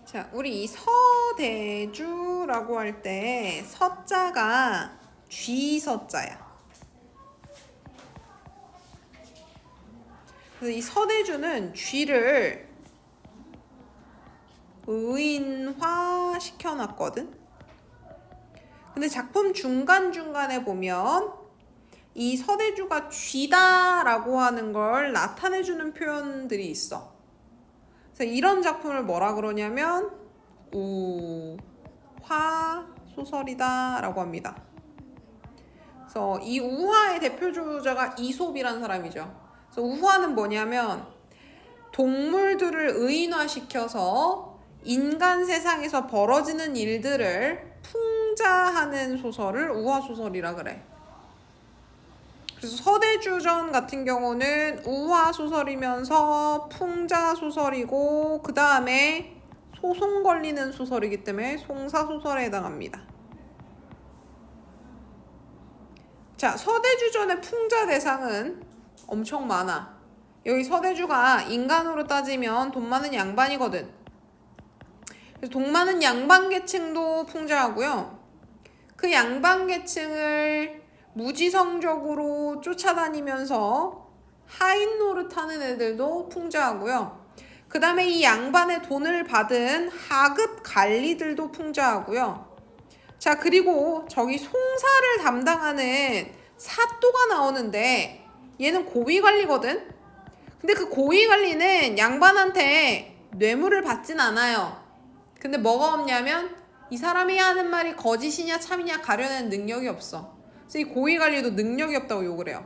자, 우리 이 서대주라고 할 때 서자가 쥐서자야. 그래서 이 서대주는 쥐를 의인화 시켜놨거든. 근데 작품 중간중간에 보면 이 서대주가 쥐다라고 하는 걸 나타내주는 표현들이 있어. 그래서 이런 작품을 뭐라 그러냐면 우화 소설이다 라고 합니다. 그래서 이 우화의 대표주자가 이솝이라는 사람이죠. 그래서 우화는 뭐냐면 동물들을 의인화시켜서 인간 세상에서 벌어지는 일들을 풍자하는 소설을 우화소설이라 그래. 그래서 서대주전 같은 경우는 우화소설이면서 풍자소설이고 그 다음에 소송 걸리는 소설이기 때문에 송사소설에 해당합니다. 자, 서대주전의 풍자 대상은 엄청 많아. 여기 서대주가 인간으로 따지면 돈 많은 양반이거든. 그래서 돈 많은 양반 계층도 풍자하고요. 그 양반 계층을 무지성적으로 쫓아다니면서 하인 노릇하는 애들도 풍자하고요. 그 다음에 이 양반의 돈을 받은 하급 관리들도 풍자하고요. 자, 그리고 저기 송사를 담당하는 사또가 나오는데 얘는 고위관리거든. 근데 그 고위관리는 양반한테 뇌물을 받진 않아요. 근데 뭐가 없냐면 이 사람이 하는 말이 거짓이냐 참이냐 가려내는 능력이 없어. 그래서 이 고위관리도 능력이 없다고 욕을 해요.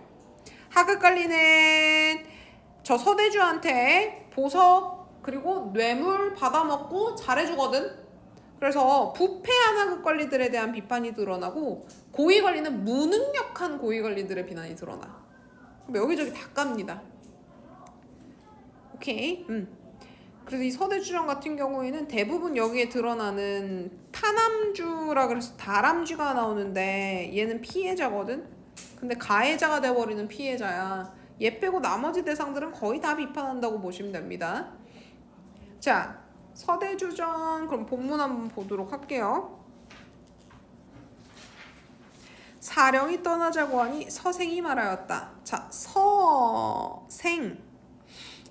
하급관리는 저 서대주한테 보석 그리고 뇌물 받아먹고 잘해주거든. 그래서 부패한 하급관리들에 대한 비판이 드러나고 고위관리는 무능력한 고위관리들의 비난이 드러나. 여기저기 다 깝니다. 오케이. 그래서 이 서대주전 같은 경우에는 대부분 여기에 드러나는 타남주라 그래서 다람쥐가 나오는데 얘는 피해자거든. 근데 가해자가 돼버리는 피해자야. 얘 빼고 나머지 대상들은 거의 다 비판한다고 보시면 됩니다. 자, 서대주전 그럼 본문 한번 보도록 할게요. 사령이 떠나자고 하니 서생이 말하였다. 자, 서생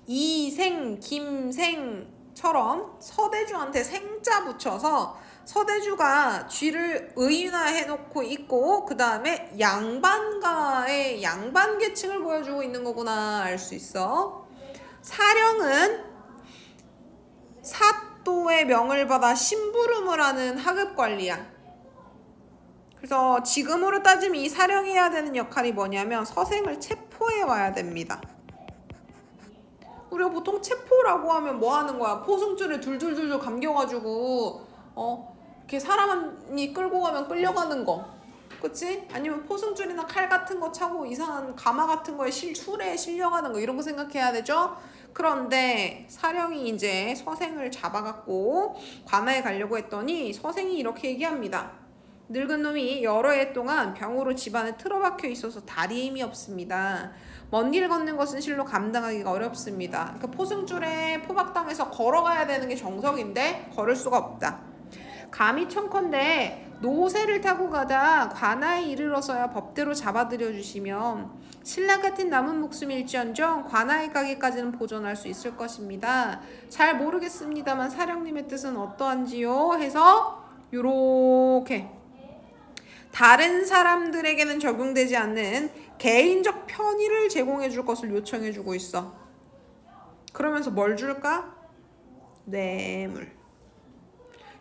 이생, 김생처럼 서대주한테 생자 붙여서 서대주가 쥐를 의인화해놓고 있고 그 다음에 양반가의 양반 계층을 보여주고 있는 거구나 알 수 있어. 사령은 사또의 명을 받아 심부름을 하는 하급관리야. 그래서 지금으로 따지면 이 사령이 해야 되는 역할이 뭐냐면 서생을 체포해 와야 됩니다. 우리가 보통 체포라고 하면 뭐 하는 거야? 포승줄에 둘둘둘 감겨가지고 이렇게 사람이 끌고 가면 끌려가는 거, 그치? 아니면 포승줄이나 칼 같은 거 차고 이상한 가마 같은 거에 술에 실려가는 거 이런 거 생각해야 되죠? 그런데 사령이 이제 서생을 잡아갖고 관아에 가려고 했더니 서생이 이렇게 얘기합니다. 늙은 놈이 여러 해 동안 병으로 집안에 틀어박혀 있어서 다리에 힘이 없습니다. 먼 길 걷는 것은 실로 감당하기가 어렵습니다. 그 포승줄에 포박당해서 걸어가야 되는 게 정석인데 걸을 수가 없다. 감히 청컨대 노새를 타고 가다 관아에 이르러서야 법대로 잡아들여 주시면 신라 같은 남은 목숨일지언정 관아에 가기까지는 보존할 수 있을 것입니다. 잘 모르겠습니다만 사령님의 뜻은 어떠한지요? 해서 요렇게 다른 사람들에게는 적용되지 않는 개인적 편의를 제공해 줄 것을 요청해 주고 있어. 그러면서 뭘 줄까? 뇌물.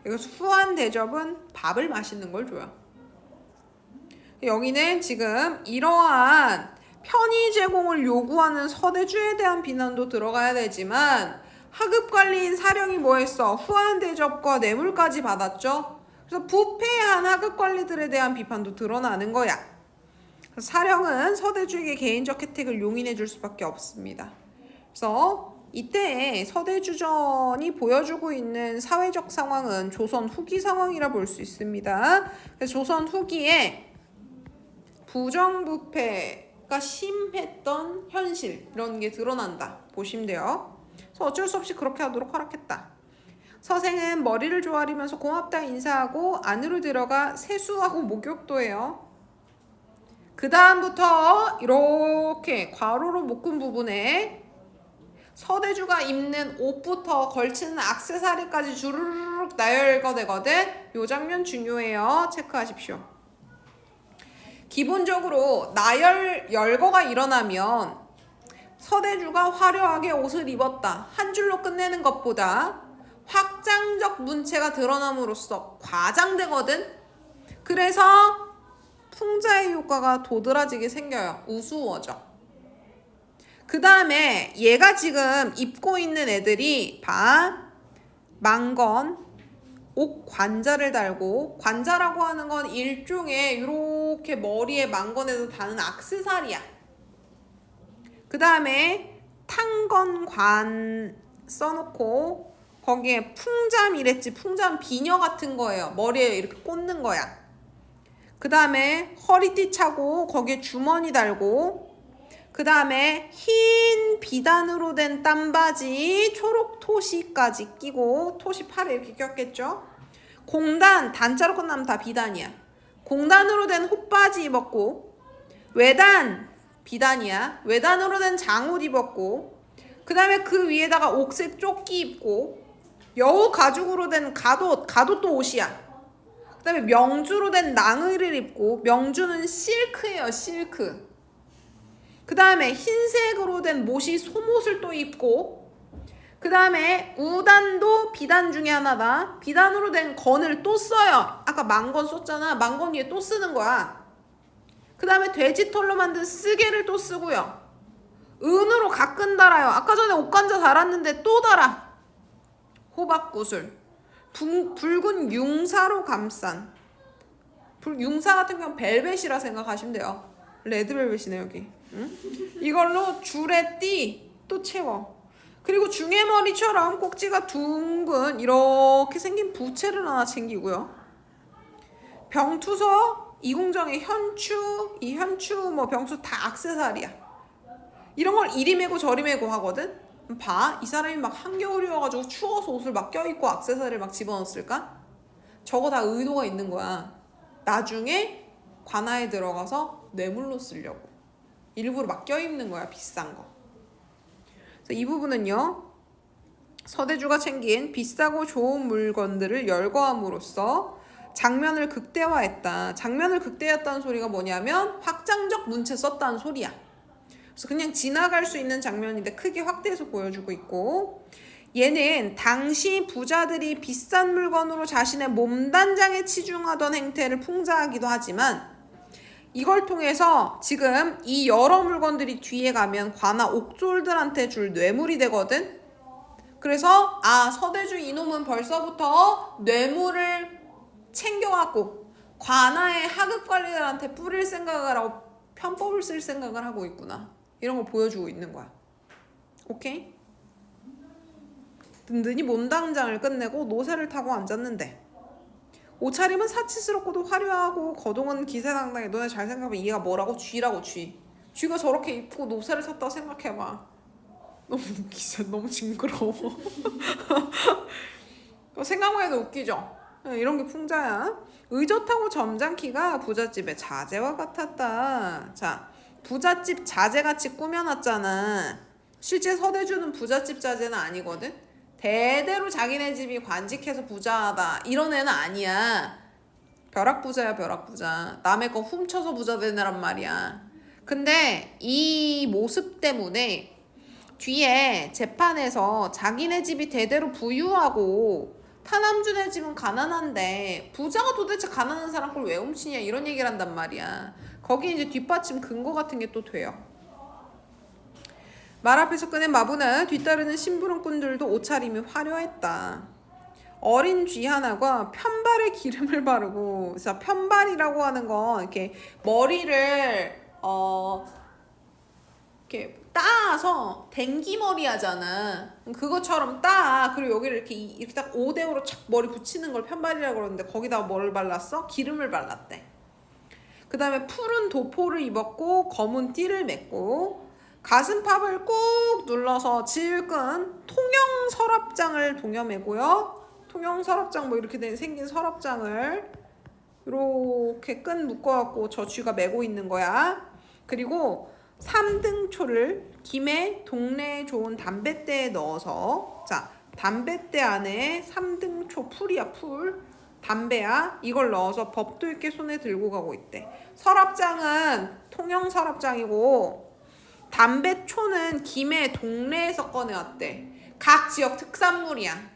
여기서 후한 대접은 밥을 맛있는 걸 줘요. 여기는 지금 이러한 편의 제공을 요구하는 서대주에 대한 비난도 들어가야 되지만 하급관리인 사령이 뭐 했어? 후한 대접과 뇌물까지 받았죠? 그래서 부패한 하급관리들에 대한 비판도 드러나는 거야. 사령은 서대주에게 개인적 혜택을 용인해 줄 수밖에 없습니다. 그래서 이때 서대주전이 보여주고 있는 사회적 상황은 조선 후기 상황이라 볼 수 있습니다. 그래서 조선 후기에 부정부패가 심했던 현실 이런 게 드러난다 보시면 돼요. 그래서 어쩔 수 없이 그렇게 하도록 허락했다. 서생은 머리를 조아리면서 고맙다 인사하고 안으로 들어가 세수하고 목욕도 해요. 그 다음부터 이렇게 괄호로 묶은 부분에 서대주가 입는 옷부터 걸치는 액세서리까지 주르륵 나열가 되거든. 이 장면 중요해요. 체크하십시오. 기본적으로 나열 열거가 일어나면 서대주가 화려하게 옷을 입었다 한 줄로 끝내는 것보다 확장적 문체가 드러남으로써 과장되거든. 그래서 풍자의 효과가 도드라지게 생겨요. 우스워져. 그 다음에 얘가 지금 입고 있는 애들이 망건, 옥 관자를 달고, 관자라고 하는 건 일종의 이렇게 머리에 망건에서 다는 액세서리야. 그 다음에 탕건관 써놓고 거기에 풍잠이랬지. 풍잠 비녀 같은 거예요. 머리에 이렇게 꽂는 거야. 그 다음에 허리띠 차고 거기에 주머니 달고, 그 다음에 흰 비단으로 된 땀바지 초록 토시까지 끼고, 토시 팔에 이렇게 꼈겠죠. 공단, 단자로 끝나면 다 비단이야. 공단으로 된 헛바지 입었고, 외단 비단이야. 외단으로 된 장옷 입었고, 그 다음에 그 위에다가 옥색 조끼 입고, 여우 가죽으로 된 가옷도 옷이야. 그 다음에 명주로 된 낭의를 입고, 명주는 실크예요. 실크. 그 다음에 흰색으로 된 모시 소못을 또 입고, 그 다음에 우단도 비단 중에 하나다. 비단으로 된 건을 또 써요. 아까 망건 썼잖아. 망건 위에 또 쓰는 거야. 그 다음에 돼지털로 만든 쓰개를 또 쓰고요. 은으로 가끔 달아요. 아까 전에 옷관자 달았는데 또 달아. 호박구슬. 붉은 융사로 감싼. 융사 같은 경우는 벨벳이라 생각하시면 돼요. 레드벨벳이네 여기. 응? 이걸로 줄에 띠 또 채워. 그리고 중해머리처럼 꼭지가 둥근 이렇게 생긴 부채를 하나 챙기고요. 병투서, 이궁정의 현추, 이 현추 뭐 병투 다 액세서리야. 이런 걸 이리 메고 저리 메고 하거든. 봐, 이 사람이 막 한겨울이어가지고 추워서 옷을 막 껴입고 액세서리를 막 집어넣었을까? 저거 다 의도가 있는 거야. 나중에 관아에 들어가서 뇌물로 쓰려고. 일부러 막 껴입는 거야, 비싼 거. 그래서 이 부분은요, 서대주가 챙긴 비싸고 좋은 물건들을 열거함으로써 장면을 극대화했다. 장면을 극대화했다는 소리가 뭐냐면 확장적 문체 썼다는 소리야. 그래서 그냥 지나갈 수 있는 장면인데 크게 확대해서 보여주고 있고, 얘는 당시 부자들이 비싼 물건으로 자신의 몸단장에 치중하던 행태를 풍자하기도 하지만, 이걸 통해서 지금 이 여러 물건들이 뒤에 가면 관아 옥졸들한테 줄 뇌물이 되거든. 그래서 서대주 이놈은 벌써부터 뇌물을 챙겨갖고 관아의 하급관리들한테 뿌릴 생각을 하고 편법을 쓸 생각을 하고 있구나. 이런 걸 보여주고 있는 거야. 오케이? 든든히 몸당장을 끝내고 노새를 타고 앉았는데, 옷차림은 사치스럽고도 화려하고 거동은 기세당당해. 너네 잘 생각해봐. 얘가 뭐라고? 쥐라고. 쥐가 저렇게 입고 노새를 탔다고 생각해봐. 너무 웃기죠. 너무 징그러워. 생각만 해도 웃기죠. 이런 게 풍자야. 의젓하고 점잖기가 부잣집의 자재와 같았다. 자, 부잣집 자재같이 꾸며놨잖아. 실제 서대주는 부잣집 자재는 아니거든. 대대로 자기네 집이 관직해서 부자하다 이런 애는 아니야. 벼락부자야, 벼락부자. 남의 거 훔쳐서 부자 된 애란 말이야. 근데 이 모습 때문에 뒤에 재판에서 자기네 집이 대대로 부유하고 타남준의 집은 가난한데 부자가 도대체 가난한 사람 걸 왜 훔치냐 이런 얘기를 한단 말이야. 거기에 이제 뒷받침 근거 같은 게 또 돼요. 말 앞에서 꺼낸 마부나 뒤따르는 심부름꾼들도 옷차림이 화려했다. 어린 쥐 하나가 편발에 기름을 바르고, 자, 편발이라고 하는 건 이렇게 머리를 이렇게 따서 댕기머리 하잖아. 그것처럼 따. 그리고 여기를 이렇게 딱 5대5로 착 머리 붙이는 걸 편발이라고 그러는데 거기다가 뭐를 발랐어? 기름을 발랐대. 그 다음에 푸른 도포를 입었고 검은 띠를 맸고 가슴팍을 꾹 눌러서 질끈 통영 서랍장을 동여매고요. 통영 서랍장 뭐 이렇게 생긴 서랍장을 이렇게 끈 묶어갖고 저 쥐가 메고 있는 거야. 그리고 3등초를 김에 동네에 좋은 담뱃대에 넣어서, 자, 담뱃대 안에 3등초 풀이야, 풀. 담배야. 이걸 넣어서 법도 있게 손에 들고 가고 있대. 서랍장은 통영 서랍장이고 담배초는 김해 동네에서 꺼내왔대. 각 지역 특산물이야.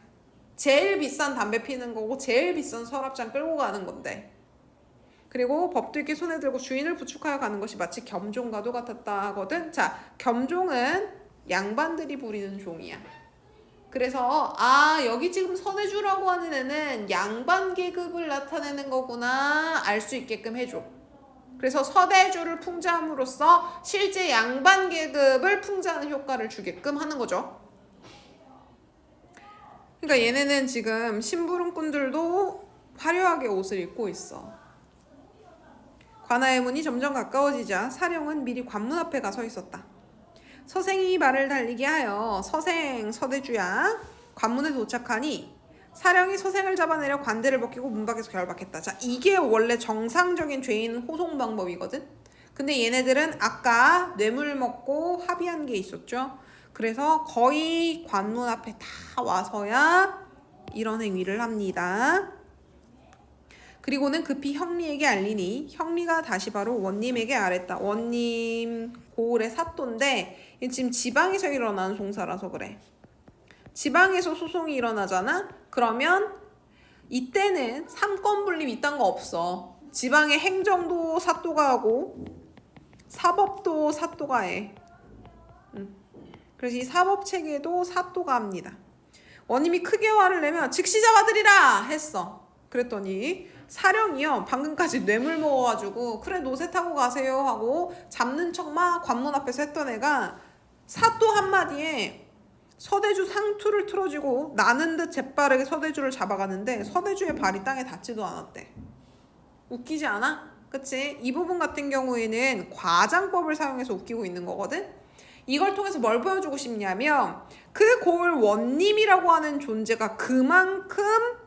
제일 비싼 담배 피는 거고 제일 비싼 서랍장 끌고 가는 건데. 그리고 법도 있게 손에 들고 주인을 부축하여 가는 것이 마치 겸종과도 같았다 하거든. 자, 겸종은 양반들이 부리는 종이야. 그래서 여기 지금 서대주라고 하는 애는 양반 계급을 나타내는 거구나 알 수 있게끔 해줘. 그래서 서대주를 풍자함으로써 실제 양반 계급을 풍자하는 효과를 주게끔 하는 거죠. 그러니까 얘네는 지금 심부름꾼들도 화려하게 옷을 입고 있어. 관아의 문이 점점 가까워지자 사령은 미리 관문 앞에 가 서 있었다. 서생이 말을 달리게 하여 서생 서대주야. 관문에 도착하니 사령이 서생을 잡아내려 관대를 벗기고 문 밖에서 결박했다. 자, 이게 원래 정상적인 죄인 호송 방법이거든. 근데 얘네들은 아까 뇌물 먹고 합의한 게 있었죠. 그래서 거의 관문 앞에 다 와서야 이런 행위를 합니다. 그리고는 급히 형리에게 알리니 형리가 다시 바로 원님에게 아랬다. 원님 고을의 사또인데 지금 지방에서 일어나는 송사라서 그래. 지방에서 소송이 일어나잖아? 그러면 이때는 삼권분립 이딴 거 없어. 지방의 행정도 사또가 하고 사법도 사또가 해. 그래서 이 사법체계도 사또가 합니다. 원님이 크게 화를 내면 즉시 잡아들이라 했어. 그랬더니 사령이요, 방금까지 뇌물 먹어가지고 그래 노새 타고 가세요 하고 잡는 척 막 관문 앞에서 했던 애가 사또 한마디에 서대주 상투를 틀어지고 나는 듯 재빠르게 서대주를 잡아가는데 서대주의 발이 땅에 닿지도 않았대. 웃기지 않아? 그치? 이 부분 같은 경우에는 과장법을 사용해서 웃기고 있는 거거든? 이걸 통해서 뭘 보여주고 싶냐면 그 고을 원님이라고 하는 존재가 그만큼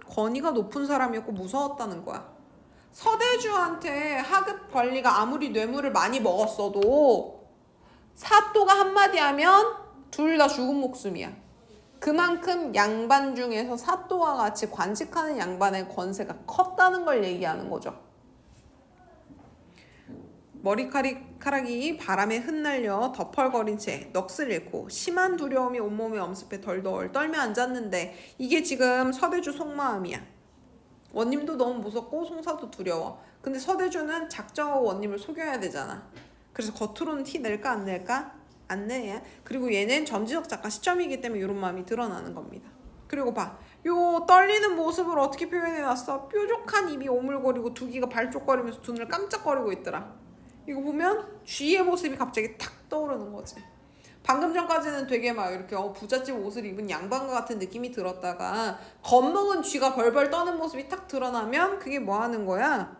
권위가 높은 사람이었고 무서웠다는 거야. 서대주한테 하급 관리가 아무리 뇌물을 많이 먹었어도 사또가 한마디 하면 둘 다 죽은 목숨이야. 그만큼 양반 중에서 사또와 같이 관직하는 양반의 권세가 컸다는 걸 얘기하는 거죠. 머리카락이 바람에 흩날려 덮얼거린 채 넋을 잃고 심한 두려움이 온몸에 엄습해 덜덜 떨며 앉았는데 이게 지금 서대주 속마음이야. 원님도 너무 무섭고 송사도 두려워. 근데 서대주는 작정하고 원님을 속여야 되잖아. 그래서 겉으로는 티 낼까 안 낼까? 안 내야. 그리고 얘는 전지적 작가 시점이기 때문에 이런 마음이 드러나는 겁니다. 그리고 봐. 요 떨리는 모습을 어떻게 표현해놨어? 뾰족한 입이 오물거리고 두 귀가 발쪽거리면서 두 눈을 깜짝거리고 있더라. 이거 보면 쥐의 모습이 갑자기 탁 떠오르는 거지. 방금 전까지는 되게 막 이렇게 부잣집 옷을 입은 양반과 같은 느낌이 들었다가 겁먹은 쥐가 벌벌 떠는 모습이 탁 드러나면 그게 뭐 하는 거야?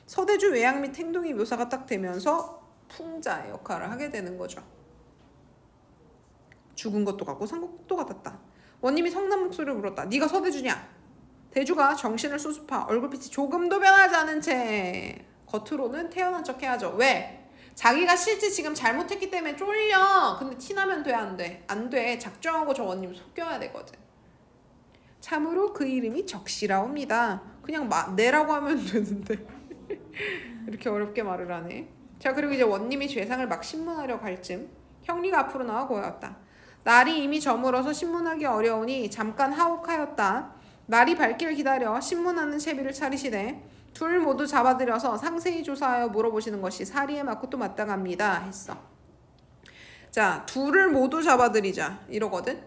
서대주 외양 및 행동이 묘사가 딱 되면서 풍자의 역할을 하게 되는 거죠. 죽은 것도 같고 산 것도 같았다. 원님이 성난 목소리를 물었다. 네가 서대주냐? 대주가 정신을 수습하 얼굴빛이 조금도 변하지 않은 채 겉으로는 태어난 척 해야죠. 왜? 자기가 실제 지금 잘못했기 때문에 쫄려. 근데 티나면 돼, 안 돼? 안 돼. 작정하고 저 원님 속여야 되거든. 참으로 그 이름이 적시라옵니다. 그냥 내라고 하면 되는데 이렇게 어렵게 말을 하네. 자, 그리고 이제 원님이 죄상을 막 신문하려 갈 쯤 형리가 앞으로 나와 고였다. 날이 이미 저물어서 신문하기 어려우니 잠깐 하옥하였다. 날이 밝기를 기다려 신문하는 채비를 차리시되 둘 모두 잡아들여서 상세히 조사하여 물어보시는 것이 사리에 맞고 또 마땅합니다 했어. 자, 둘을 모두 잡아들이자 이러거든.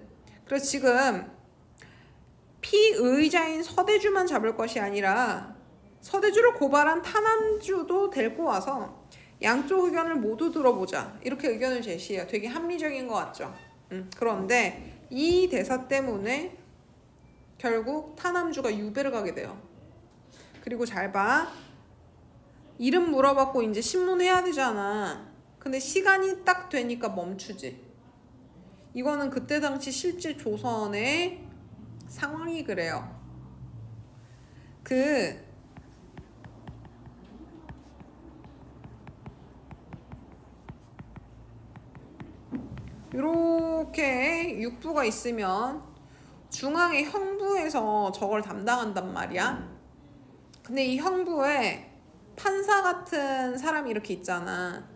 그래서 지금 피의자인 서대주만 잡을 것이 아니라 서대주를 고발한 타남주도 데리고 와서 양쪽 의견을 모두 들어보자 이렇게 의견을 제시해요. 되게 합리적인 것 같죠. 그런데 이 대사 때문에 결국 타남주가 유배를 가게 돼요. 그리고 잘 봐. 이름 물어봤고 이제 신문해야 되잖아. 근데 시간이 딱 되니까 멈추지. 이거는 그때 당시 실제 조선의 상황이 그래요. 이렇게 육부가 있으면 중앙의 형부에서 저걸 담당한단 말이야. 근데 이 형부에 판사 같은 사람이 이렇게 있잖아.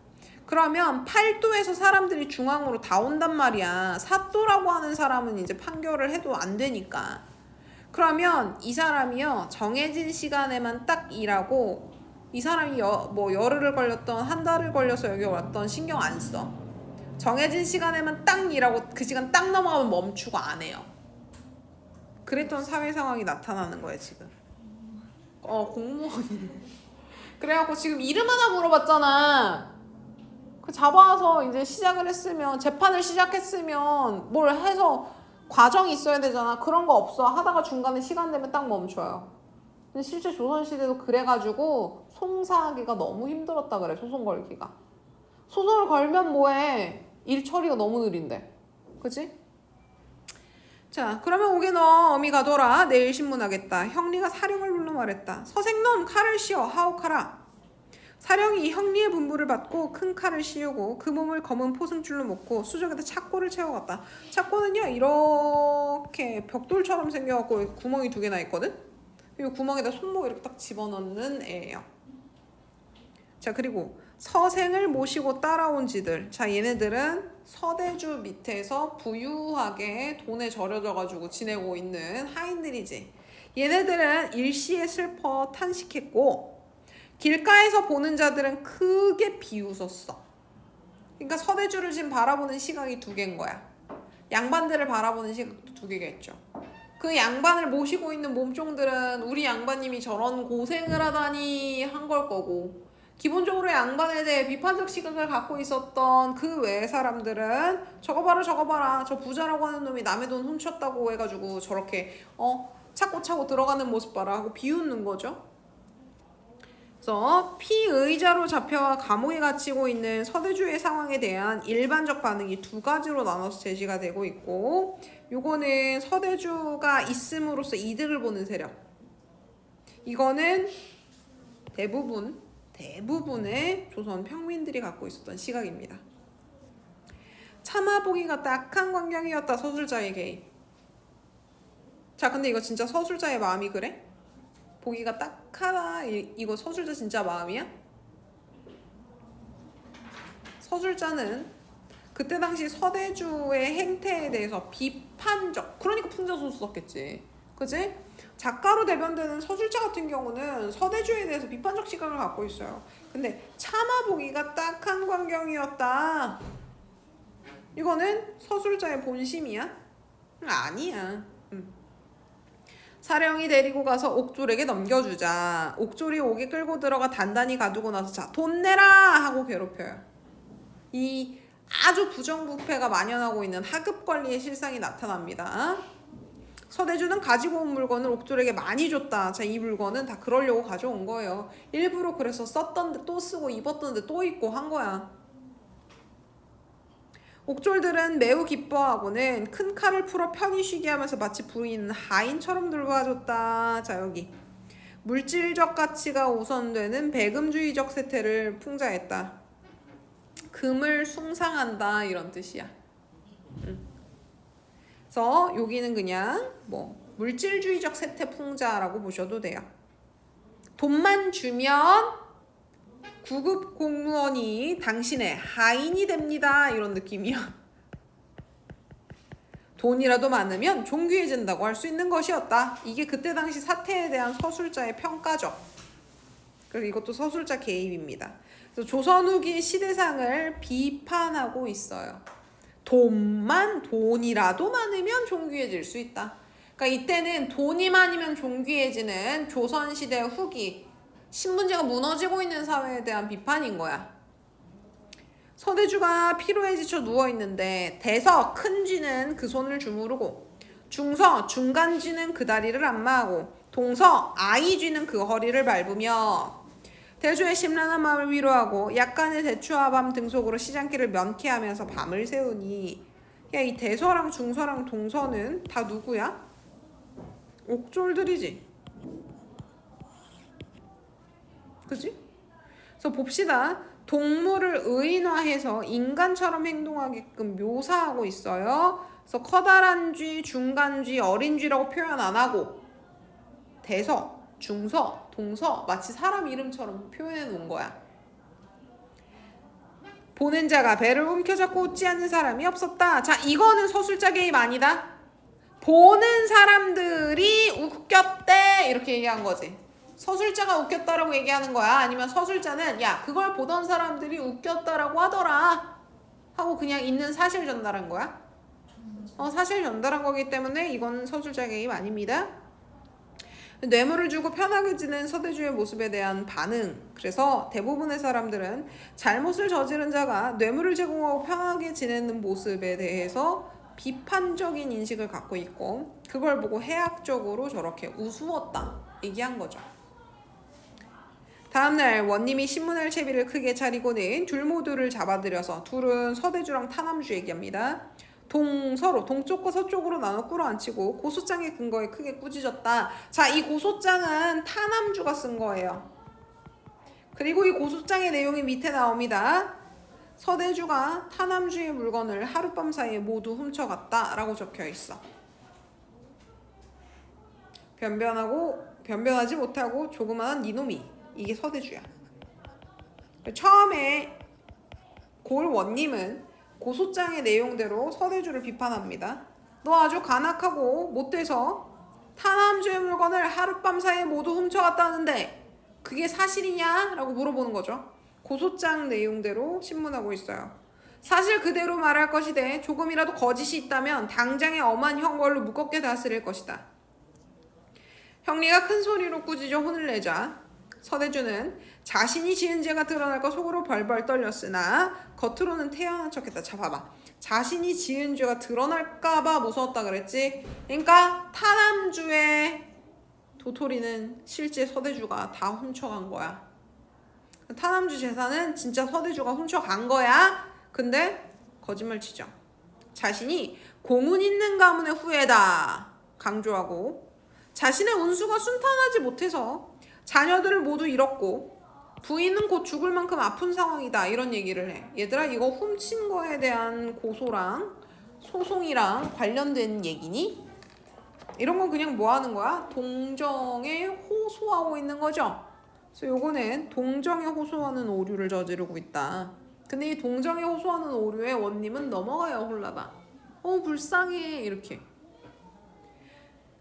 그러면 8도에서 사람들이 중앙으로 다 온단 말이야. 4도라고 하는 사람은 이제 판결을 해도 안 되니까. 그러면 이 사람이요, 정해진 시간에만 딱 일하고, 이 사람이 뭐 열흘을 걸렸던 한 달을 걸려서 여기 왔던 신경 안 써. 정해진 시간에만 딱 일하고 그 시간 딱 넘어가면 멈추고 안 해요. 그랬던 사회 상황이 나타나는 거야 지금. 공무원이. 그래갖고 지금 이름 하나 물어봤잖아. 그 잡아와서 이제 시작을 했으면, 재판을 시작했으면 뭘 해서 과정이 있어야 되잖아. 그런 거 없어. 하다가 중간에 시간 되면 딱 멈춰요. 근데 실제 조선시대도 그래가지고 송사하기가 너무 힘들었다 그래. 소송 걸기가. 소송을 걸면 뭐해. 일 처리가 너무 느린데. 그치? 자, 그러면 오게 너 어미 가둬라. 내일 신문하겠다. 형리가 사령을 불러 말했다. 서생놈 칼을 씌워 하옥하라. 사령이 형리의 분부를 받고 큰 칼을 씌우고 그 몸을 검은 포승줄로 묶고 수족에다 착고를 채워갔다. 착고는요 이렇게 벽돌처럼 생겨갖고 구멍이 2개나 있거든. 이 구멍에다 손목 이렇게 딱 집어넣는 애예요. 자, 그리고 서생을 모시고 따라온 지들. 자, 얘네들은 서대주 밑에서 부유하게 돈에 절여져가지고 지내고 있는 하인들이지. 얘네들은 일시에 슬퍼 탄식했고 길가에서 보는 자들은 크게 비웃었어. 그러니까 서대주를 지금 바라보는 시각이 2개인 거야. 양반들을 바라보는 시각도 2개겠죠. 그 양반을 모시고 있는 몸종들은 우리 양반님이 저런 고생을 하다니 한 걸 거고, 기본적으로 양반에 대해 비판적 시각을 갖고 있었던 그 외의 사람들은 저거 봐라 저거 봐라, 저 부자라고 하는 놈이 남의 돈 훔쳤다고 해가지고 저렇게 차고 차고 들어가는 모습 봐라 하고 비웃는 거죠. 그래서 피의자로 잡혀와 감옥에 갇히고 있는 서대주의 상황에 대한 일반적 반응이 2가지로 나눠서 제시가 되고 있고, 요거는 서대주가 있음으로써 이득을 보는 세력, 이거는 대부분의 조선 평민들이 갖고 있었던 시각입니다. 참아보기가 딱한 광경이었다. 서술자의 개입. 자, 근데 이거 진짜 서술자의 마음이 그래? 보기가 딱하다. 이거 서술자 진짜 마음이야? 서술자는 그때 당시 서대주의 행태에 대해서 비판적, 그러니까 풍자소설 썼겠지. 그치? 작가로 대변되는 서술자 같은 경우는 서대주에 대해서 비판적 시각을 갖고 있어요. 근데 참아보기가 딱한 광경이었다. 이거는 서술자의 본심이야? 아니야. 사령이 데리고 가서 옥졸에게 넘겨주자. 옥졸이 옥에 끌고 들어가 단단히 가두고 나서 자, 돈 내라 하고 괴롭혀요. 이 아주 부정부패가 만연하고 있는 하급 관리의 실상이 나타납니다. 서대주는 가지고 온 물건을 옥졸에게 많이 줬다. 자, 이 물건은 다 그러려고 가져온 거예요. 일부러 그래서 썼던데 또 쓰고 입었던데 또 입고 한 거야. 옥졸들은 매우 기뻐하고는 큰 칼을 풀어 편히 쉬게 하면서 마치 부인은 하인처럼 돌봐줬다. 자, 여기 물질적 가치가 우선되는 배금주의적 세태를 풍자했다. 금을 숭상한다 이런 뜻이야. 그래서 여기는 그냥 뭐 물질주의적 세태 풍자라고 보셔도 돼요. 돈만 주면 구급 공무원이 당신의 하인이 됩니다. 이런 느낌이야. 돈이라도 많으면 존귀해진다고 할 수 있는 것이었다. 이게 그때 당시 사태에 대한 서술자의 평가죠. 그리고 이것도 서술자 개입입니다. 그래서 조선 후기 시대상을 비판하고 있어요. 돈이라도 많으면 존귀해질 수 있다. 그러니까 이때는 돈이 많으면 존귀해지는 조선시대 후기, 신분제가 무너지고 있는 사회에 대한 비판인 거야. 서대주가 피로에 지쳐 누워있는데 대서 큰 쥐는 그 손을 주무르고, 중서 중간 쥐는 그 다리를 안마하고, 동서 아이 쥐는 그 허리를 밟으며 대주의 심란한 마음을 위로하고 약간의 대추와 밤 등속으로 시장길을 면케하면서 밤을 새우니, 야, 이 대서랑 중서랑 동서는 다 누구야? 옥졸들이지. 그래서 봅시다. 동물을 의인화해서 인간처럼 행동하게끔 묘사하고 있어요. 그래서 커다란 쥐, 중간 쥐, 어린 쥐라고 표현 안 하고 대서, 중서, 동서 마치 사람 이름처럼 표현해 놓은 거야. 보는 자가 배를 움켜잡고 웃지 않는 사람이 없었다. 자, 이거는 서술자 개입 아니다. 보는 사람들이 웃겼대 이렇게 얘기한 거지. 서술자가 웃겼다라고 얘기하는 거야. 아니면 서술자는 야 그걸 보던 사람들이 웃겼다라고 하더라 하고 그냥 있는 사실 전달한 거야. 사실 전달한 거기 때문에 이건 서술자 개입 아닙니다. 뇌물을 주고 편하게 지낸 서대주의 모습에 대한 반응. 그래서 대부분의 사람들은 잘못을 저지른 자가 뇌물을 제공하고 편하게 지내는 모습에 대해서 비판적인 인식을 갖고 있고 그걸 보고 해학적으로 저렇게 우스웠다 얘기한 거죠. 다음날 원님이 신문할 채비를 크게 차리고는 둘 모두를 잡아들여서 둘은 서대주랑 타남주 얘기합니다. 동서로 동쪽과 서쪽으로 나눠 꿇어앉히고 고소장의 근거에 크게 꾸짖었다. 자, 이 고소장은 타남주가 쓴 거예요. 그리고 이 고소장의 내용이 밑에 나옵니다. 서대주가 타남주의 물건을 하룻밤 사이에 모두 훔쳐갔다 라고 적혀 있어. 변변하지 못하고 조그마한 니놈이 이게 서대주야. 처음에 골 원님은 고소장의 내용대로 서대주를 비판합니다. 너 아주 간악하고 못돼서 타남주의 물건을 하룻밤 사이에 모두 훔쳐갔다는데 그게 사실이냐? 라고 물어보는 거죠. 고소장 내용대로 신문하고 있어요. 사실 그대로 말할 것이되 조금이라도 거짓이 있다면 당장의 엄한 형벌로 무겁게 다스릴 것이다. 형리가 큰 소리로 꾸짖어 혼을 내자 서대주는 자신이 지은 죄가 드러날까 속으로 벌벌 떨렸으나 겉으로는 태연한 척했다. 자, 봐봐. 자신이 지은 죄가 드러날까봐 무서웠다 그랬지? 그러니까 타남주의 도토리는 실제 서대주가 다 훔쳐간 거야. 타남주 재산은 진짜 서대주가 훔쳐간 거야. 근데 거짓말 치죠. 자신이 공운 있는 가문의 후예다 강조하고 자신의 운수가 순탄하지 못해서 자녀들을 모두 잃었고 부인은 곧 죽을 만큼 아픈 상황이다 이런 얘기를 해. 얘들아 이거 훔친 거에 대한 고소랑 소송이랑 관련된 얘기니? 이런 건 그냥 뭐 하는 거야? 동정에 호소하고 있는 거죠. 그래서 요거는 동정에 호소하는 오류를 저지르고 있다. 근데 이 동정에 호소하는 오류에 원님은 넘어가요. 홀라다. 불쌍해 이렇게.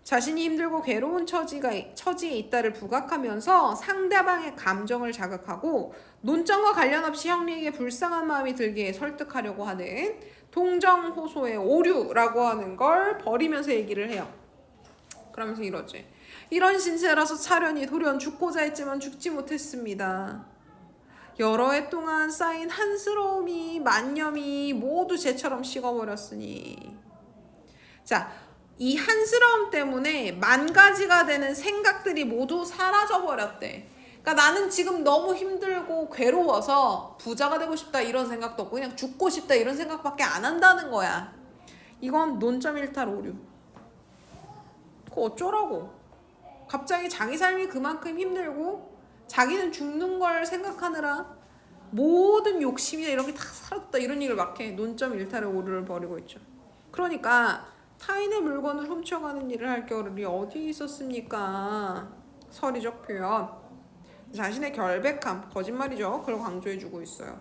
자신이 힘들고 괴로운 처지에 있다를 부각하면서 상대방의 감정을 자극하고 논점과 관련 없이 형리에게 불쌍한 마음이 들게 설득하려고 하는 동정 호소의 오류라고 하는 걸 버리면서 얘기를 해요. 그러면서 이러지. 이런 신세라서 차련이 돌연 죽고자 했지만 죽지 못했습니다. 여러 해 동안 쌓인 한스러움이 만념이 모두 재처럼 식어버렸으니. 자, 이 한스러움 때문에 만 가지가 되는 생각들이 모두 사라져버렸대. 그러니까 나는 지금 너무 힘들고 괴로워서 부자가 되고 싶다 이런 생각도 없고 그냥 죽고 싶다 이런 생각밖에 안 한다는 거야. 이건 논점 일탈 오류. 그거 어쩌라고. 갑자기 자기 삶이 그만큼 힘들고 자기는 죽는 걸 생각하느라 모든 욕심이나 이런 게 다 사라졌다 이런 얘기를 막 해. 논점 일탈의 오류를 벌이고 있죠. 그러니까 타인의 물건을 훔쳐가는 일을 할 겨를이 어디 있었습니까? 서리적 표현. 자신의 결백함, 거짓말이죠. 그걸 강조해주고 있어요.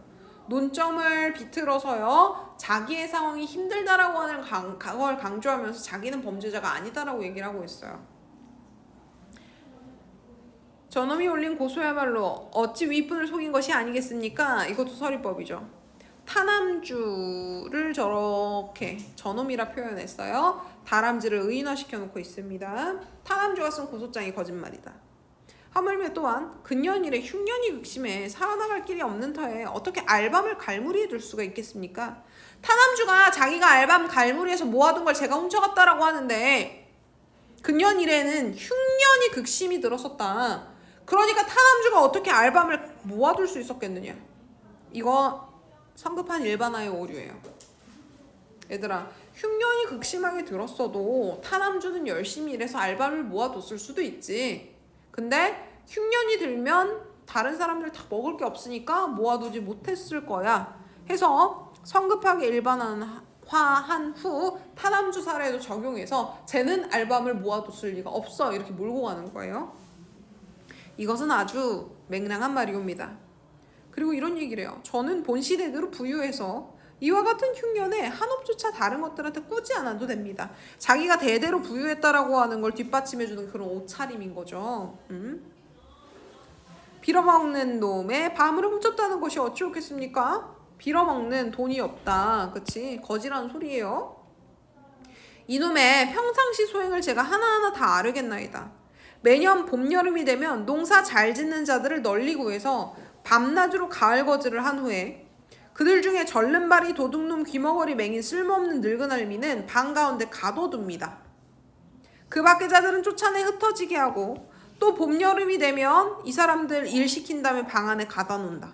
논점을 비틀어서요. 자기의 상황이 힘들다라고 하는 걸 강조하면서 자기는 범죄자가 아니다라고 얘기를 하고 있어요. 저놈이 올린 고소야말로 어찌 윗분을 속인 것이 아니겠습니까? 이것도 서리법이죠. 타남주를 저렇게 저놈이라 표현했어요. 다람쥐를 의인화시켜 놓고 있습니다. 타남주가 쓴 고소장이 거짓말이다. 하물며 또한 근년일에 흉년이 극심해 살아나갈 길이 없는 터에 어떻게 알밤을 갈무리에 둘 수가 있겠습니까? 타남주가 자기가 알밤 갈무리에서 모아둔 걸 제가 훔쳐갔다라고 하는데 근년일에는 흉년이 극심히 들었었다. 그러니까 타남주가 어떻게 알밤을 모아둘 수 있었겠느냐. 이거 성급한 일반화의 오류예요. 얘들아 흉년이 극심하게 들었어도 타남주는 열심히 일해서 알밤을 모아뒀을 수도 있지. 근데 흉년이 들면 다른 사람들 다 먹을 게 없으니까 모아두지 못했을 거야 해서 성급하게 일반화한 후 타남주 사례도 적용해서 쟤는 알밤을 모아뒀을 리가 없어 이렇게 몰고 가는 거예요. 이것은 아주 맹랑한 말이옵니다. 그리고 이런 얘기를 해요. 저는 본 시대대로 부유해서 이와 같은 흉년에 한옵조차 다른 것들한테 꾸지 않아도 됩니다. 자기가 대대로 부유했다라고 하는 걸 뒷받침해주는 그런 옷차림인 거죠. 빌어먹는 놈의 밤을 훔쳤다는 것이 어찌 좋겠습니까? 빌어먹는 돈이 없다. 그치? 거지라는 소리예요. 이놈의 평상시 소행을 제가 하나하나 다 아르겠나이다. 매년 봄, 여름이 되면 농사 잘 짓는 자들을 널리 구해서 밤낮으로 가을 거지를 한 후에 그들 중에 절름발이 도둑놈 귀머거리 맹인 쓸모없는 늙은 할미는 방 가운데 가둬둡니다. 그 밖의 자들은 쫓아내 흩어지게 하고 또 봄, 여름이 되면 이 사람들 일 시킨 다음에 방 안에 가다 놓는다.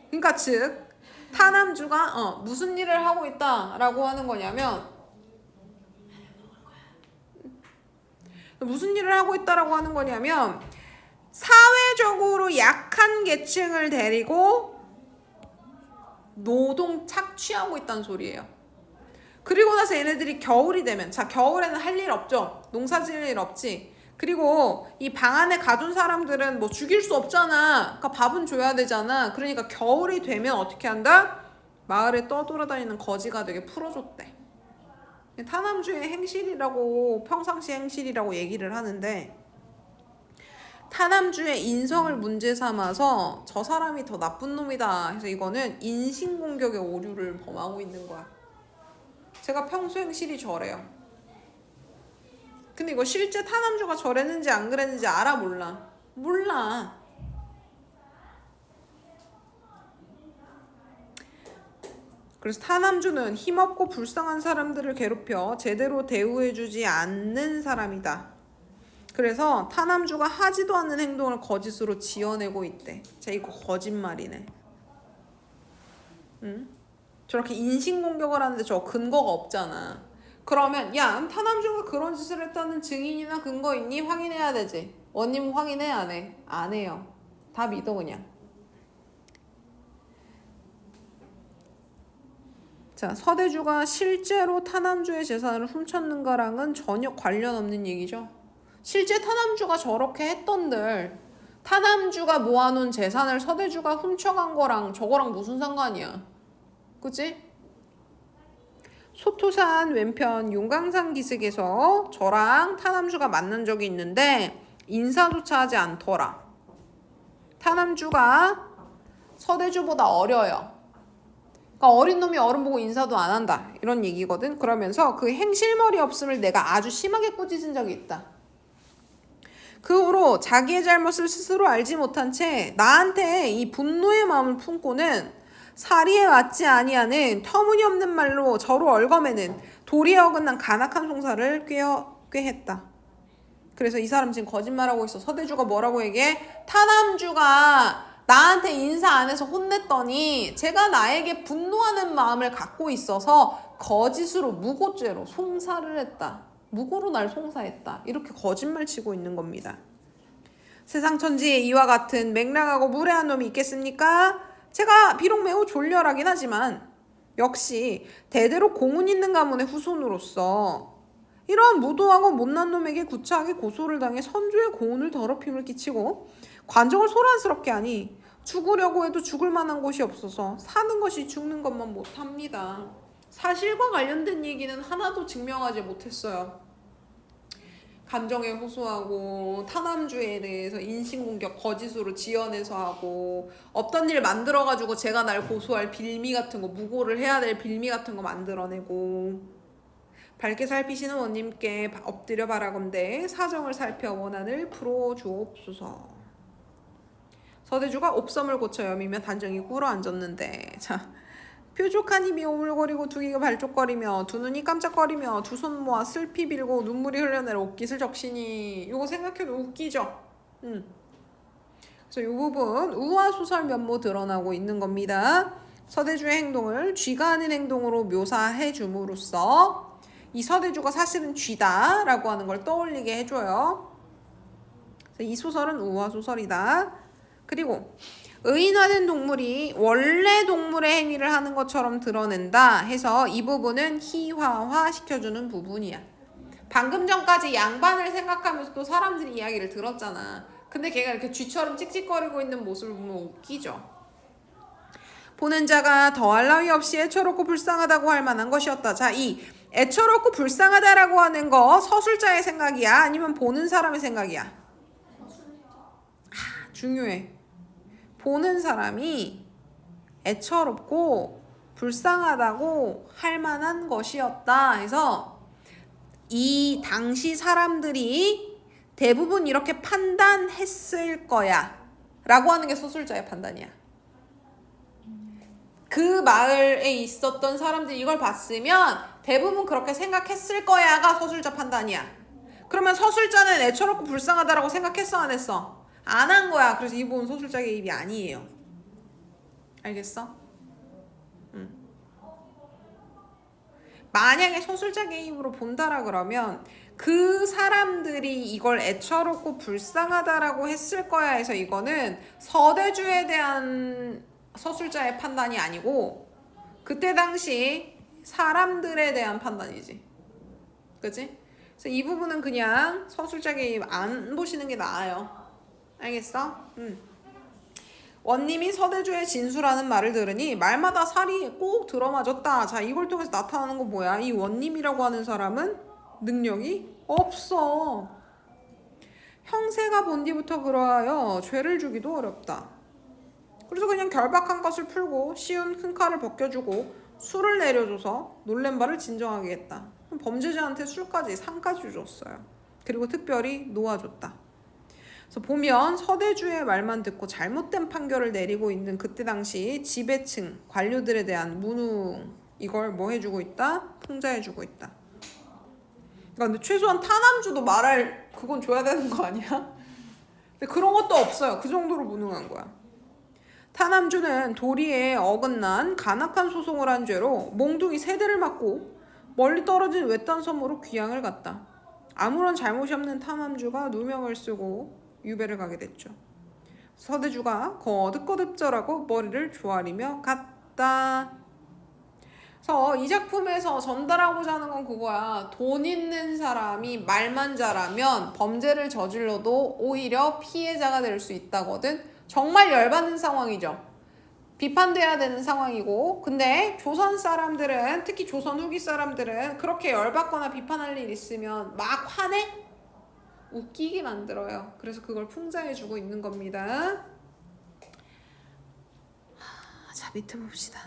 그러니까 즉 타남주가 무슨 일을 하고 있다라고 하는 거냐면 무슨 일을 하고 있다라고 하는 거냐면 사회적으로 약한 계층을 데리고 노동 착취하고 있다는 소리예요. 그리고 나서 얘네들이 겨울이 되면 자 겨울에는 할 일 없죠. 농사 지을 일 없지. 그리고 이 방 안에 가둔 사람들은 뭐 죽일 수 없잖아. 그러니까 밥은 줘야 되잖아. 그러니까 겨울이 되면 어떻게 한다? 마을에 떠돌아다니는 거지가 되게 풀어줬대. 타남주의 행실이라고 평상시 행실이라고 얘기를 하는데 타남주의 인성을 문제 삼아서 저 사람이 더 나쁜 놈이다 해서 이거는 인신공격의 오류를 범하고 있는 거야. 제가 평소 행실이 저래요. 근데 이거 실제 타남주가 저랬는지 안 그랬는지 알아 몰라? 몰라. 그래서 타남주는 힘없고 불쌍한 사람들을 괴롭혀 제대로 대우해주지 않는 사람이다. 그래서 타남주가 하지도 않는 행동을 거짓으로 지어내고 있대. 자, 이거 거짓말이네. 응? 저렇게 인신공격을 하는데 저 근거가 없잖아. 그러면 야, 타남주가 그런 짓을 했다는 증인이나 근거 있니? 확인해야 되지. 원님 확인해 안 해? 안 해요. 다 믿어 그냥. 자, 서대주가 실제로 타남주의 재산을 훔쳤는 거랑은 전혀 관련 없는 얘기죠. 실제 타남주가 저렇게 했던들 타남주가 모아놓은 재산을 서대주가 훔쳐간 거랑 저거랑 무슨 상관이야. 그치? 소토산 왼편 용강산 기슭에서 저랑 타남주가 만난 적이 있는데 인사조차 하지 않더라. 타남주가 서대주보다 어려요. 그러니까 어린 놈이 어른 보고 인사도 안 한다. 이런 얘기거든. 그러면서 그 행실머리 없음을 내가 아주 심하게 꾸짖은 적이 있다. 그 후로 자기의 잘못을 스스로 알지 못한 채 나한테 이 분노의 마음을 품고는 사리에 맞지 아니하는 터무니없는 말로 저로 얽어매는 도리에 어긋난 간악한 송사를 꾀했다. 그래서 이 사람 지금 거짓말하고 있어. 서대주가 뭐라고 얘기해? 타남주가 나한테 인사 안 해서 혼냈더니 제가 나에게 분노하는 마음을 갖고 있어서 거짓으로 무고죄로 송사를 했다. 무고로 날 송사했다. 이렇게 거짓말 치고 있는 겁니다. 세상 천지에 이와 같은 맹랑하고 무례한 놈이 있겠습니까? 제가 비록 매우 졸렬하긴 하지만 역시 대대로 공운 있는 가문의 후손으로서 이러한 무도하고 못난 놈에게 구차하게 고소를 당해 선조의 공운을 더럽힘을 끼치고 관정을 소란스럽게 하니 죽으려고 해도 죽을 만한 곳이 없어서 사는 것이 죽는 것만 못합니다. 사실과 관련된 얘기는 하나도 증명하지 못했어요. 감정에 호소하고 타남주에 대해서 인신공격 거짓으로 지어내서 하고 없던 일 만들어가지고 제가 날 고소할 빌미 같은 거 무고를 해야 될 빌미 같은 거 만들어내고 밝게 살피시는 원님께 엎드려 바라건대 사정을 살펴 원한을 풀어주옵소서. 서대주가 옵섬을 고쳐 여미며 단정히 꿇어앉았는데 자 뾰족한 입이 오물거리고 두 귀가 발족거리며 두 눈이 깜짝거리며 두 손 모아 슬피 빌고 눈물이 흘러내려 옷깃을 적시니 이거 생각해도 웃기죠? 그래서 이 부분 우화소설 면모 드러나고 있는 겁니다. 서대주의 행동을 쥐가 하는 행동으로 묘사해 줌으로써 이 서대주가 사실은 쥐다라고 하는 걸 떠올리게 해줘요. 이 소설은 우화 소설이다. 그리고 의인화된 동물이 원래 동물의 행위를 하는 것처럼 드러낸다 해서 이 부분은 희화화 시켜주는 부분이야. 방금 전까지 양반을 생각하면서도 사람들이 이야기를 들었잖아. 근데 걔가 이렇게 쥐처럼 찍찍거리고 있는 모습을 보면 웃기죠. 보는 자가 더할 나위 없이 애처롭고 불쌍하다고 할 만한 것이었다. 자, 이 애처롭고 불쌍하다라고 하는 거 서술자의 생각이야? 아니면 보는 사람의 생각이야? 중요해. 보는 사람이 애처롭고 불쌍하다고 할 만한 것이었다 해서 이 당시 사람들이 대부분 이렇게 판단했을 거야 라고 하는 게 서술자의 판단이야. 그 마을에 있었던 사람들이 이걸 봤으면 대부분 그렇게 생각했을 거야가 서술자 판단이야. 그러면 서술자는 애처롭고 불쌍하다라고 생각했어 안 했어? 안 한 거야. 그래서 이 부분 서술자 개입이 아니에요. 알겠어? 만약에 서술자 개입으로 본다라 그러면 그 사람들이 이걸 애처롭고 불쌍하다라고 했을 거야 해서 이거는 서대주에 대한 서술자의 판단이 아니고 그때 당시 사람들에 대한 판단이지. 그치? 그래서 이 부분은 그냥 서술자 개입 안 보시는 게 나아요. 알겠어? 원님이 서대주의 진수라는 말을 들으니 말마다 살이 꼭 들어맞았다. 자, 이걸 통해서 나타나는 건 뭐야? 이 원님이라고 하는 사람은 능력이 없어. 형세가 본 뒤부터 그러하여 죄를 주기도 어렵다. 그래서 그냥 결박한 것을 풀고 쉬운 큰 칼을 벗겨주고 술을 내려줘서 놀란 바를 진정하게 했다. 범죄자한테 술까지 상까지 줬어요. 그리고 특별히 놓아줬다. 그래서 보면 서대주의 말만 듣고 잘못된 판결을 내리고 있는 그때 당시 지배층 관료들에 대한 무능 이걸 뭐 해주고 있다? 풍자해주고 있다. 그러니까 근데 최소한 타남주도 말할 그건 줘야 되는 거 아니야? 근데 그런 것도 없어요. 그 정도로 무능한 거야. 타남주는 도리에 어긋난 간악한 소송을 한 죄로 몽둥이 3대를 맞고 멀리 떨어진 외딴 섬으로 귀향을 갔다. 아무런 잘못이 없는 타남주가 누명을 쓰고 유배를 가게 됐죠. 서대주가 거듭거듭절하고 머리를 조아리며 갔다. 그래서 이 작품에서 전달하고자 하는 건 그거야. 돈 있는 사람이 말만 잘하면 범죄를 저질러도 오히려 피해자가 될 수 있다거든. 정말 열받는 상황이죠. 비판돼야 되는 상황이고, 근데 조선 사람들은, 특히 조선 후기 사람들은 그렇게 열받거나 비판할 일 있으면 막 화내? 웃기게 만들어요. 그래서 그걸 풍자해주고 있는 겁니다. 자, 밑에 봅시다.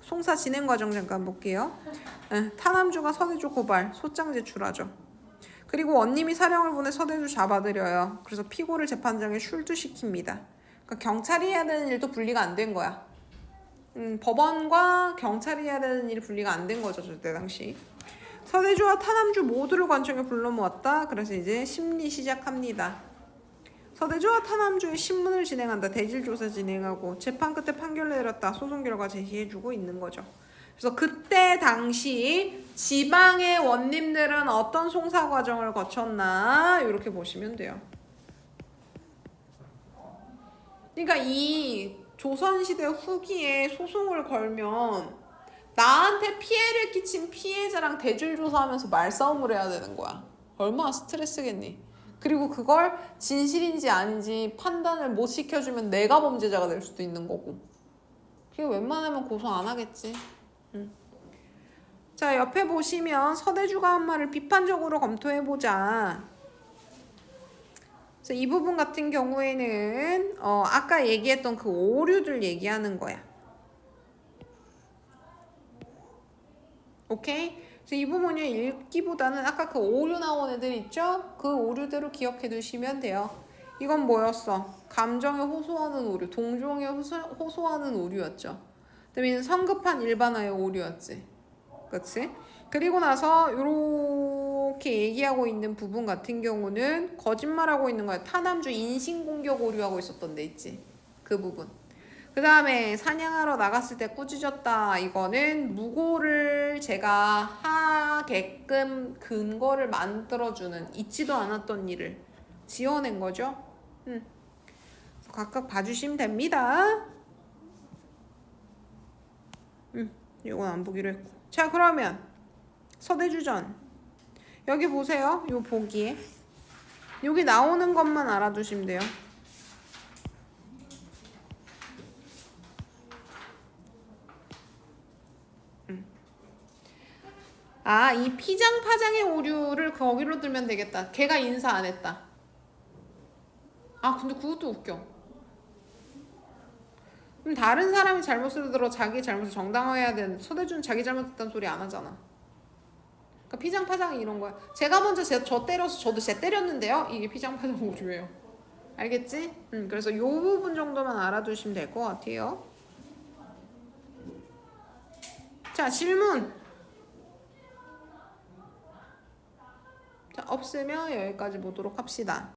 송사 진행 과정 잠깐 볼게요. 타남주가 서대주 고발, 소장 제출하죠. 그리고 원님이 사령을 보내 서대주 잡아들여요. 그래서 피고를 재판장에 출두시킵니다. 그러니까 경찰이 해야 되는 일도 분리가 안 된 거야. 법원과 경찰이 해야 되는 일이 분리가 안 된 거죠. 그때 당시. 서대주와 타남주 모두를 관청에 불러 모았다. 그래서 이제 심리 시작합니다. 서대주와 타남주의 신문을 진행한다. 대질조사 진행하고 재판 끝에 판결 내렸다. 소송 결과 제시해주고 있는 거죠. 그래서 그때 당시 지방의 원님들은 어떤 송사 과정을 거쳤나 이렇게 보시면 돼요. 그러니까 이 조선시대 후기에 소송을 걸면 나한테 피해를 끼친 피해자랑 대질조사하면서 말싸움을 해야 되는 거야. 얼마나 스트레스겠니? 그리고 그걸 진실인지 아닌지 판단을 못 시켜주면 내가 범죄자가 될 수도 있는 거고. 그게 웬만하면 고소 안 하겠지. 자, 옆에 보시면 서대주가 한 말을 비판적으로 검토해보자. 그래서 이 부분 같은 경우에는 아까 얘기했던 그 오류들 얘기하는 거야. 오케이? 그래서 이 부분을 읽기보다는 아까 그 오류 나온 애들 있죠? 그 오류대로 기억해 두시면 돼요. 이건 뭐였어? 감정에 호소하는 오류, 동종에 호소하는 오류였죠. 그다음에 성급한 일반화의 오류였지. 그치? 그리고 나서 이렇게 얘기하고 있는 부분 같은 경우는 거짓말하고 있는 거야. 타남주 인신공격 오류하고 있었던 데 있지. 그 부분. 그 다음에 사냥하러 나갔을 때 꾸짖었다. 이거는 무고를 제가 하게끔 근거를 만들어주는 잊지도 않았던 일을 지어낸 거죠. 각각 봐주시면 됩니다. 이건 안 보기로 했고. 자, 그러면 서대주전 여기 보세요. 요 보기에 여기 나오는 것만 알아두시면 돼요. 아, 이 피장파장의 오류를 거기로 들면 되겠다. 걔가 인사 안 했다. 아, 근데 그것도 웃겨. 그럼 다른 사람이 잘못을 들어 자기 잘못을 정당화해야 되는데 서대준 자기 잘못했다는 소리 안 하잖아. 그러니까 피장파장이 이런 거야. 제가 먼저 저 때려서 저도 쟤 때렸는데요. 이게 피장파장 오류예요. 알겠지? 그래서 요 부분 정도만 알아두시면 될 것 같아요. 자, 질문. 자, 없으면 여기까지 보도록 합시다.